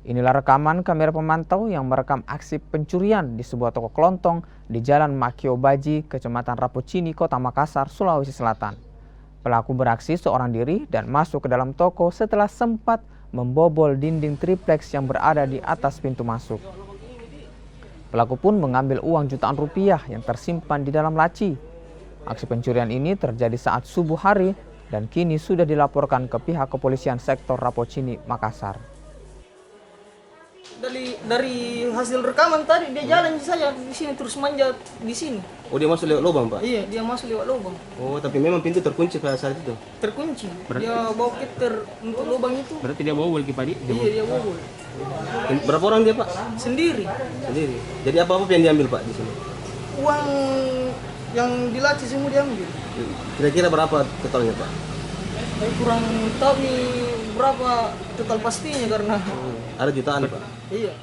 Inilah rekaman kamera pemantau yang merekam aksi pencurian di sebuah toko kelontong di Jalan Makio Baji, Kecamatan Rapocini, Kota Makassar, Sulawesi Selatan. Pelaku beraksi seorang diri dan masuk ke dalam toko setelah sempat membobol dinding triplex yang berada di atas pintu masuk. Pelaku pun mengambil uang jutaan rupiah yang tersimpan di dalam laci. Aksi pencurian ini terjadi saat subuh hari dan kini sudah dilaporkan ke pihak kepolisian sektor Rapocini, Makassar. Dari hasil rekaman tadi dia jalan saja di sini terus manjat di sini. Oh, dia masuk lewat lubang, Pak? Iya, dia masuk lewat lubang. Oh, tapi memang pintu terkunci pada saat itu? Terkunci. Dia bawa kiter untuk lubang itu. Berarti dia bobol Ki Padi? Iya, dia bobol. Berapa orang dia, Pak? Sendiri. Sendiri. Jadi apa-apa yang diambil, Pak, di sini? Uang yang dilaci semua diambil. Kira-kira berapa totalnya, Pak? Kurang tahu nih berapa total pastinya karena Ada jutaan, Pak? iya.